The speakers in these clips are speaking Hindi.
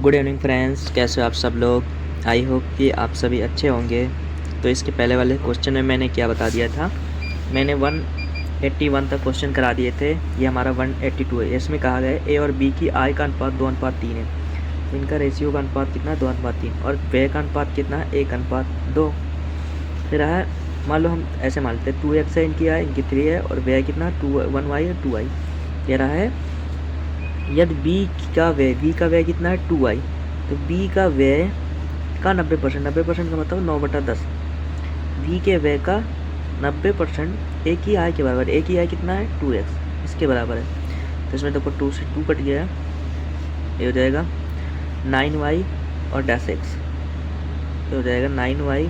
गुड इवनिंग फ्रेंड्स, कैसे हो आप सब लोग। आई होप कि आप सभी अच्छे होंगे। तो इसके पहले वाले क्वेश्चन में मैंने क्या बता दिया था, मैंने 181 तक क्वेश्चन करा दिए थे। ये हमारा 182 है। इसमें कहा गया है ए और बी की आय का अनुपात 2:3 है। तो इनका रेशियो का अनुपात कितना है, 2:3, और व्यय का अनुपात कितना है, 1:2। फिर है, मान लो हम ऐसे मान लेते हैं 2x है इनकी आय, इनकी 3 है, और व्यय कितना 1y है 2y। कह रहा है यदि बी का व्यय कितना है 2y, तो बी का व्यय का 90%, 90% का मतलब 9/10, बी के व्यय का 90% ए की आय के बराबर। ए की आय कितना है 2x, इसके बराबर है। तो इसमें देखो 2 से 2 कट गया, ये हो जाएगा 9y और -x, ये हो जाएगा 9y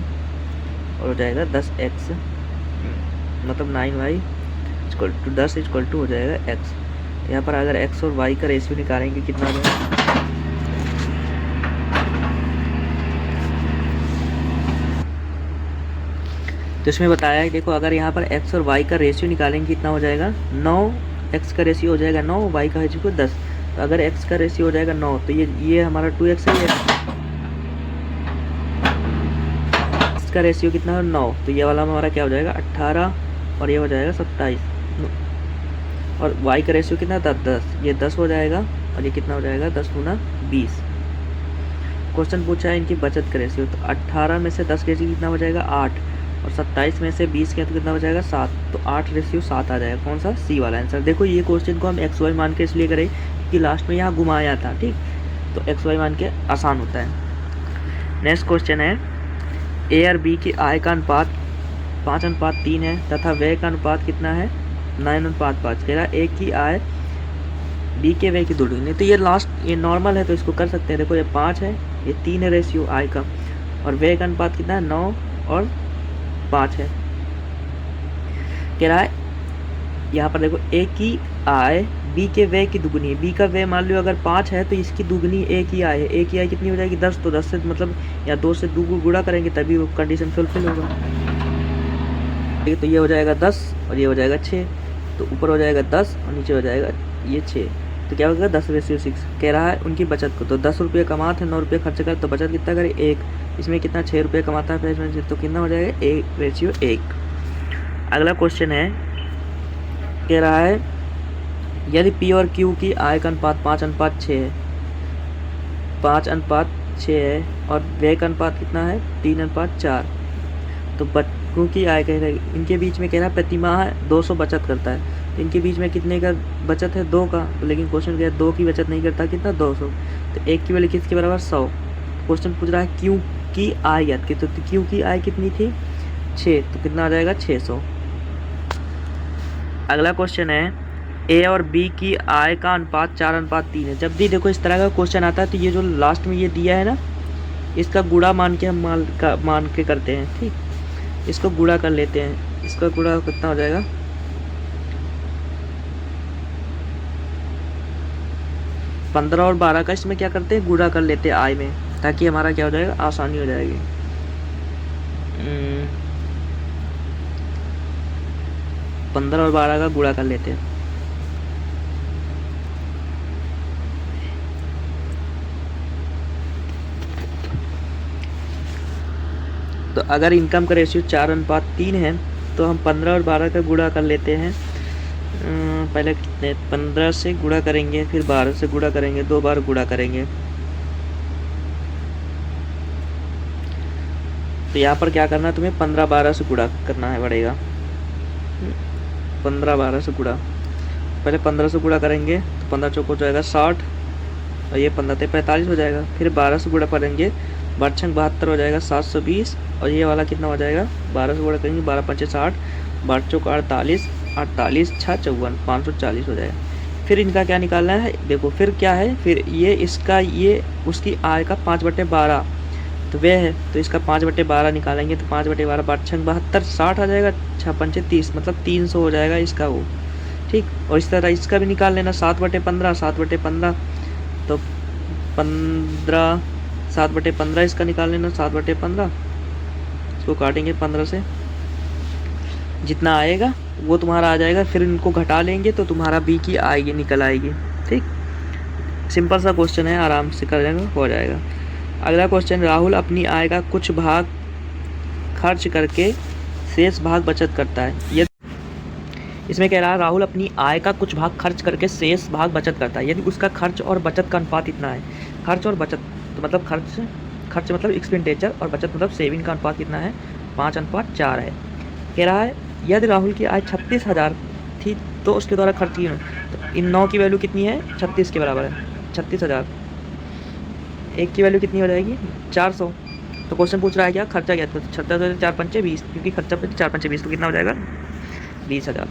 और हो जाएगा 10x, मतलब 9y = 10 = हो जाएगा x। यहाँ पर अगर x और y का रेशियो निकालेंगे कितना हो जाएगा, तो इसमें बताया है, देखो अगर यहाँ पर x और y का रेशियो निकालेंगे कितना हो जाएगा 9। x का रेशियो हो जाएगा 9, y का रेशियो 10। तो अगर x का रेशियो हो जाएगा 9, तो ये हमारा 2x है, x का रेशियो कितना है 9, तो ये वाला हमारा क्या हो जाएगा 18, और ये हो जाएगा 27। और y का रेशियो कितना 10, ये 10 हो जाएगा, और ये कितना हो जाएगा 10 × 20। क्वेश्चन पूछा है इनकी बचत का रेशियो, तो 18 में से 10 रेशियो कितना हो जाएगा 8, और 27 में से 20 के तो कितना हो जाएगा 7। तो 8:7 आ जाएगा, कौन सा, सी वाला आंसर। देखो ये क्वेश्चन को हम एक्स वाई मान के इसलिए करें कि लास्ट में यहाँ घुमाया था, ठीक, तो एक्स वाई मान के आसान होता है। नेक्स्ट क्वेश्चन है, ए और बी की आय का अनुपात 5:3 है तथा व्यय का अनुपात कितना है 9:5। कह रहा है ए की आय बी के व्यय की 2 गुनी। तो ये लास्ट, ये नॉर्मल है तो इसको कर सकते हैं। देखो ये 5 है, ये 3 है रेशियो आय का, और व्यय का अनुपात कितना है 9 और 5 है। कह रहा है यहाँ पर देखो ए की आय बी के व्यय की दुगुनी है। बी का व्यय मान लो अगर 5 है तो इसकी दुगुनी ए की आय है। ए की आय कितनी हो जाएगी 10, तो 10 से मतलब या 2 से 2 को गुणा करेंगे तभी वो कंडीशन फुलफिल होगा। ठीक है, तो ये हो जाएगा 10 और ये हो जाएगा 6, तो ऊपर हो जाएगा 10 और नीचे हो जाएगा ये 6, तो क्या होगा 10:6। कह रहा है उनकी बचत को, तो 10 रुपये कमाते हैं 9 रुपये खर्च कर, तो बचत कितना करे 1। इसमें कितना 6 रुपये कमाता है इसमें से, तो कितना हो जाएगा 1:1। अगला क्वेश्चन है, कह रहा है यदि पी और क्यू की आय का अनुपात 5:6 है, 5:6 है, और व्यय का अनुपात कितना है 3:4, तो क्यू की आय कह रहा है इनके बीच में, कह रहा है प्रतिमाह 200 बचत करता है। तो इनके बीच में कितने का बचत है 2 का, तो लेकिन क्वेश्चन क्या है 2 की बचत नहीं करता, कितना 200। तो 1 की वैल्यू किसके बराबर 100। क्वेश्चन पूछ रहा है क्यू की आय ज्ञात की, तो क्यू की आय कितनी थी 6, तो कितना आ जाएगा 600। अगला क्वेश्चन है, ए और बी की आय का अनुपात 4:3 है। जब भी देखो इस तरह का क्वेश्चन आता है तो ये जो लास्ट में ये दिया है ना, इसका गुणा मान के हम मान के करते हैं, ठीक, इसको गुणा कर लेते हैं। इसका गुणा कितना हो जाएगा 15 और 12 का, इसमें क्या करते हैं गुणा कर लेते हैं आय में, ताकि हमारा क्या हो जाएगा आसानी हो जाएगी। 15 और 12 का गुणा कर लेते हैं। तो अगर इनकम का रेशियो 4:3 है तो हम 15 और 12 का गुणा कर लेते हैं। पहले कितने 15 से गुणा करेंगे, फिर 12 से गुणा करेंगे, 2 बार गुणा करेंगे। तो यहाँ पर क्या करना है तुम्हें 15-12 से गुणा करना है पड़ेगा। 15-12 से गुणा, पहले 15 से गुणा करेंगे तो 15 चौक हो जाएगा 60, और ये 15 45 हो जाएगा। फिर 12 से गुणा करेंगे, 12 छंग 72 हो जाएगा 720, और ये वाला कितना हो जाएगा 12 से गुणा करेंगे 12 पंचे 60, 12 चौक 48, 48 6 54, 540 हो जाएगा। फिर इनका क्या निकालना है, देखो फिर क्या है, फिर ये इसका, ये उसकी आय का 5/12 तो वह है, तो इसका 5/12 निकालेंगे, तो 5/12 12 छंग 72 60 आ जाएगा, 6 पंचे 30, मतलब 300 हो जाएगा इसका वो, ठीक। और इस तरह इसका भी निकाल लेना 7/15, 7/15 तो 15, 7/15 इसका निकाल लेना 7/15, इसको काटेंगे 15 से, जितना आएगा वो तुम्हारा आ जाएगा। फिर इनको घटा लेंगे तो तुम्हारा बी की आएगी निकल आएगी, ठीक। सिंपल सा क्वेश्चन है, आराम से कर लेंगे हो जाएगा। अगला क्वेश्चन, राहुल अपनी आय का कुछ भाग खर्च करके शेष भाग बचत करता है। ये इसमें कह रहा है राहुल अपनी आय का कुछ भाग खर्च करके शेष भाग बचत करता है। यदि उसका खर्च और बचत का अनुपात इतना है, खर्च और बचत तो मतलब खर्च मतलब एक्सपेंडिचर और बचत मतलब सेविंग का अनुपात कितना है, 5:4 है। कह रहा है यदि राहुल की आय 36,000 थी तो उसके द्वारा खर्च की, तो इन 9 की वैल्यू कितनी है, 36 के बराबर है। 36,000, एक की वैल्यू कितनी हो जाएगी, 400। तो क्वेश्चन पूछ रहा है क्या, खर्चा क्या, तो 36,000 4 पंचे 20, क्योंकि खर्चा 4 पंचे 20 तो कितना हो जाएगा, 20,000।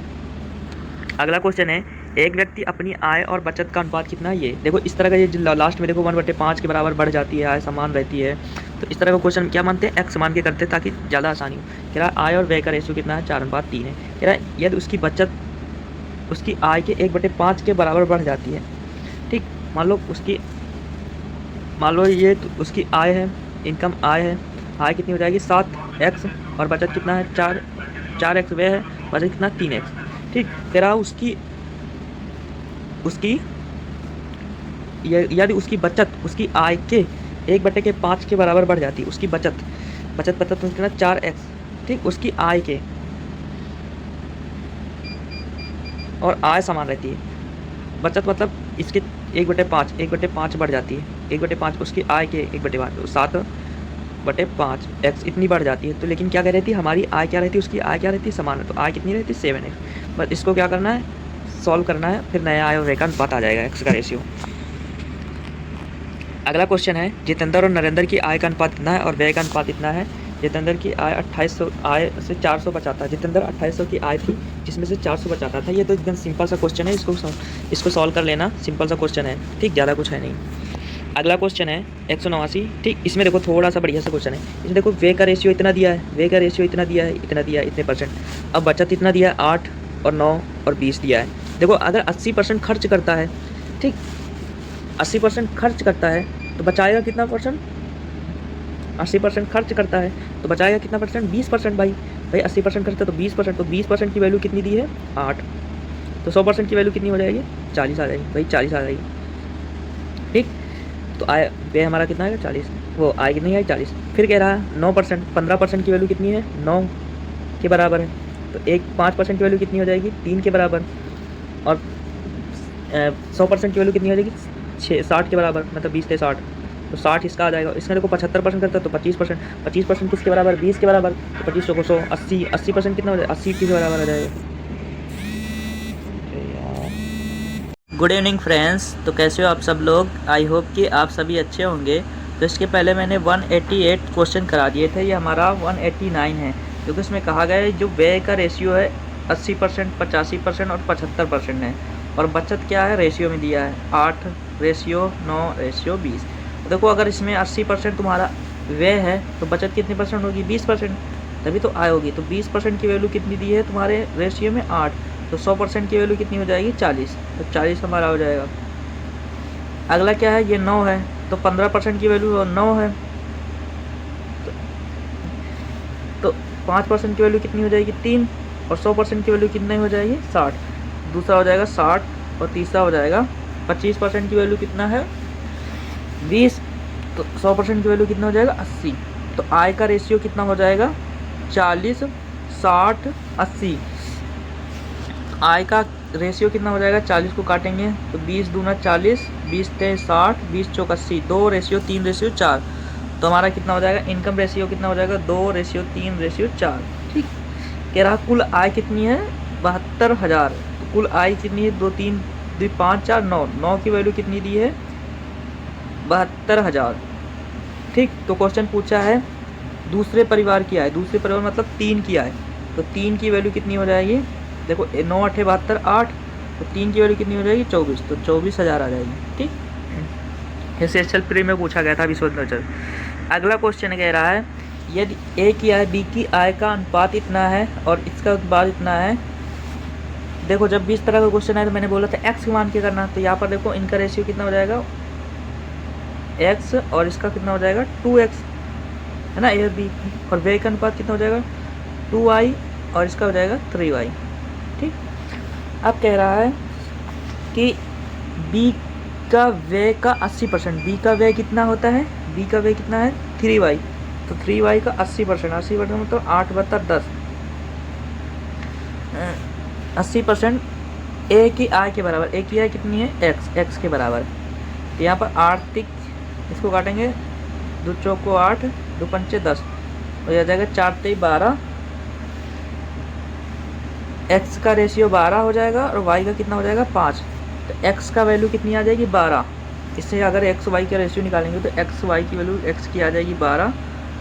अगला क्वेश्चन है, एक व्यक्ति अपनी आय और बचत का अनुपात कितना है। ये देखो इस तरह का, ये लास्ट में देखो 1/5 के बराबर बढ़ जाती है, आय समान रहती है। तो इस तरह का क्वेश्चन क्या मानते हैं, एक्स मान के करते हैं ताकि ज़्यादा आसानी हो। कह रहा है आय और व्यय का रेशियो कितना है, 4:3 है। कह रहा है यदि उसकी बचत उसकी आय के 1/5 के बराबर बढ़ जाती है, ठीक, मान लो ये तो उसकी आय है, इनकम आय है, आय कितनी हो जाएगी 7x और बचत कितना है 4x व्यय है, बचत कितना 3x, ठीक। तेरा उसकी यदि उसकी बचत उसकी आय के 1/5 के बराबर बढ़ जाती है, उसकी बचत कितना 4x, ठीक, उसकी आय के, और आय समान रहती है, बचत मतलब इसके 1/5 बढ़ जाती है, 1/5 उसकी आय के 1/5 7/5x इतनी बढ़ जाती है। तो लेकिन क्या कह रही थी, हमारी आय क्या रहती है, उसकी आय क्या रहती है, समान है, तो आय कितनी रहती है 7x। बस इसको क्या करना है, सॉल्व करना है, फिर नया आय और व्यय का अनुपात आ जाएगा, एक्स का रेशियो। अगला क्वेश्चन है, जितेंद्र और नरेंद्र की आय का अनुपात कितना है और व्यय का अनुपात कितना है। जितेंद्र की आय 2800 आय से 400 बचाता है। जितेंद्र 2800 की आय थी जिसमें से 400 बचाता था। ये तो एकदम सिंपल सा क्वेश्चन है, इसको सॉल्व कर लेना, सिंपल सा क्वेश्चन है, ठीक, ज़्यादा कुछ है नहीं। अगला क्वेश्चन है 189, ठीक। इसमें देखो थोड़ा सा बढ़िया सा क्वेश्चन है। इसमें देखो व्यय का रेशियो इतना दिया है, व्यय का रेशियो इतना दिया है, इतने परसेंट। अब बचत इतना दिया है, 8 और 9 और 20 दिया है। देखो अगर 80% खर्च करता है, ठीक, 80% खर्च करता है तो बचाएगा कितना परसेंट, 80% खर्च करता है तो बचाएगा कितना परसेंट, 20%। भाई 80% खर्च है तो 20%, तो 20% की वैल्यू कितनी दी है 8, तो 100% की वैल्यू कितनी हो जाएगी 40 आ जाएगी। भाई 40 आ जाएगी, ठीक। तो आय व्यय हमारा कितना आएगा 40, वो आय कितनी है 40। फिर कह रहा है 9%, 15% की वैल्यू कितनी है 9 के बराबर है, तो 5% की वैल्यू कितनी हो जाएगी 3 के बराबर, और 100% की वैल्यू कितनी हो जाएगी 60 के बराबर, मतलब 20 से 60, तो 60 इसका आ जाएगा। इसमें देखो 75% करता है तो 25%, 25% किसके बराबर 20 के बराबर, तो 25 को 100, 80% कितना हो जाएगा 80 के बराबर आ जाएगा। गुड इवनिंग फ्रेंड्स, तो कैसे हो आप सब लोग, आई होप कि आप सभी अच्छे होंगे। तो इसके पहले मैंने 188 क्वेश्चन करा दिए थे, ये हमारा 189 है, क्योंकि इसमें कहा गया है जो व्यय का रेशियो है 80%, 85% और 75% है, और बचत क्या है रेशियो में दिया है 8:9:20। तो देखो अगर इसमें 80% तुम्हारा व्यय है तो बचत कितनी परसेंट होगी 20%, तभी तो आय होगी। तो 20% की वैल्यू कितनी दी है तुम्हारे रेशियो में 8, तो 100% की वैल्यू कितनी हो जाएगी 40, तो 40 हमारा हो जाएगा। अगला क्या है, ये 9 है, तो 15% की वैल्यू 9 है, तो 5% की वैल्यू कितनी हो जाएगी 3, और 100% की वैल्यू कितनी हो जाएगी 60, दूसरा हो जाएगा 60, और तीसरा हो जाएगा 25% की वैल्यू कितना है 20, तो 100% की वैल्यू कितना हो जाएगा 80। तो आय का रेशियो कितना हो जाएगा 40, 60, 80। आय का रेशियो कितना हो जाएगा 40 को काटेंगे तो 20 दूना 40, 20 ते 60, 20 चौक 80, 2 रेशियो 3 रेशियो 4, तो हमारा कितना हो जाएगा इनकम रेशियो कितना हो जाएगा 2 रेशियो 3 रेशियो 4, ठीक। कह रहा कुल आय कितनी है 72,000, तो कुल आय कितनी है 2 3 2 5 4 9, 9 की वैल्यू कितनी दी है 72,000, ठीक। तो क्वेश्चन पूछा है दूसरे परिवार की आय, दूसरे परिवार मतलब 3 की आय, तो 3 की वैल्यू कितनी हो जाएगी, देखो 9 8 72 8, तो 3 की वैल्यू कितनी हो जाएगी 24, तो 24,000 आ जाएगी, ठीक। एसएसएल प्री में पूछा गया था अभी सोचना चल। अगला क्वेश्चन कह रहा है यदि ए की आय बी की आय का अनुपात इतना है और इसका अनुपात इतना है। देखो जब भी इस तरह का क्वेश्चन है तो मैंने बोला था एक्स मान के करना, तो यहाँ पर देखो इनका रेशियो कितना हो जाएगा एक्स, और इसका कितना हो जाएगा 2x, है ना, ए और बी, और व्यय का अनुपात कितना हो जाएगा 2y, और इसका हो जाएगा 3y, ठीक। अब कह रहा है कि बी का व्यय का 80%, बी का व्यय कितना होता है, बी का व्यय कितना है 3y, तो 3y का 80%, 80% मतलब 8/10, 80% ए की आय के बराबर, ए की आय कितनी है एक्स, एक्स के बराबर। तो यहाँ पर आर्थिक इसको काटेंगे, 2 चौको 8, 2 पंचे 10, हो जाएगा 4 3 12, एक्स का रेशियो 12 हो जाएगा और वाई का कितना हो जाएगा 5। तो एक्स का वैल्यू कितनी आ जाएगी 12, इससे अगर एक्स वाई का रेशियो निकालेंगे तो एक्स वाई की वैल्यू एक्स की आ जाएगी 12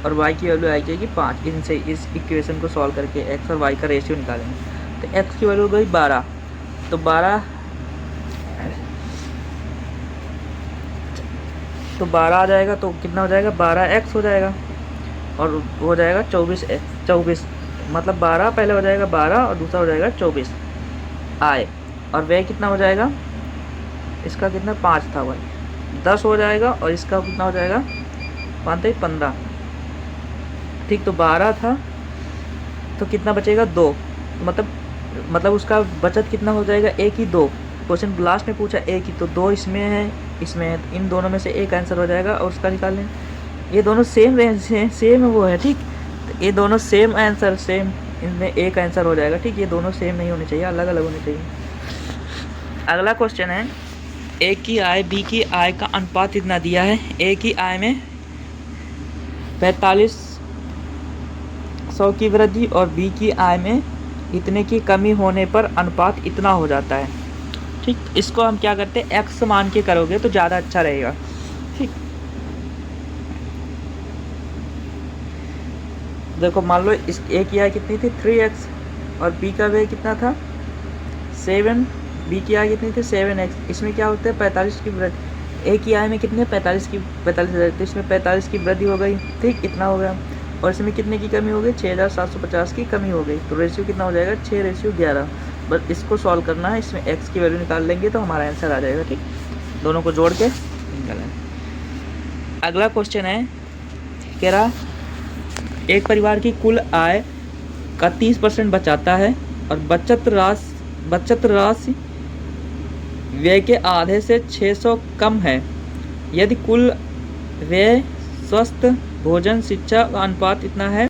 और वाई की वैल्यू आ जाएगी 5। इनसे इस इक्वेशन को सॉल्व करके एक्स और वाई का रेशियो निकालेंगे तो एक्स की वैल्यू हो गई 12, तो 12 आ जाएगा, तो कितना हो जाएगा 12x हो जाएगा और हो जाएगा 24 मतलब 12 पहले हो जाएगा 12 और दूसरा हो जाएगा 24 आय, और व्यय कितना हो जाएगा इसका कितना 5 था भाई 10 हो जाएगा और इसका कितना हो जाएगा 5 3 15, ठीक। तो 12 था तो कितना बचेगा 2, मतलब उसका बचत कितना हो जाएगा 1 ही 2। क्वेश्चन लास्ट में पूछा 1 ही, तो 2 इसमें है इसमें है, तो इन दोनों में से एक आंसर हो जाएगा और उसका निकाल लें। ये दोनों सेम रेंज से सेम वो है, ठीक। तो ये दोनों सेम आंसर, सेम, इनमें एक आंसर हो जाएगा, ठीक। ये दोनों सेम नहीं होने चाहिए, अलग अलग होने चाहिए। अगला क्वेश्चन है ए की आय बी की आय का अनुपात इतना दिया है, ए की आय में 4500 की वृद्धि और बी की आय में इतने की कमी होने पर अनुपात इतना हो जाता है, ठीक। इसको हम क्या करते हैं एक्स मान के करोगे तो ज़्यादा अच्छा रहेगा, ठीक। देखो मान लो इस ए की आय कितनी थी 3x और बी का व्यय कितना था 7, बी की आय कितनी थी 7x, इसमें क्या होता है 45 की वृद्धि, ए की आय में कितने 45 हज़ार, तो इसमें 45 की वृद्धि हो गई, ठीक, इतना हो गया, और इसमें कितने की कमी हो गई 6750 की कमी हो गई, तो रेशियो कितना हो जाएगा 6:11। बस इसको सॉल्व करना है, इसमें x की वैल्यू निकाल लेंगे तो हमारा आंसर आ जाएगा, ठीक। दोनों को जोड़ के निकालें। अगला क्वेश्चन है कह रहा एक परिवार की कुल आय का 30% बचाता है और बचत राशि व्यय के आधे से 600 कम है, यदि कुल व्यय स्वस्थ भोजन शिक्षा का अनुपात इतना है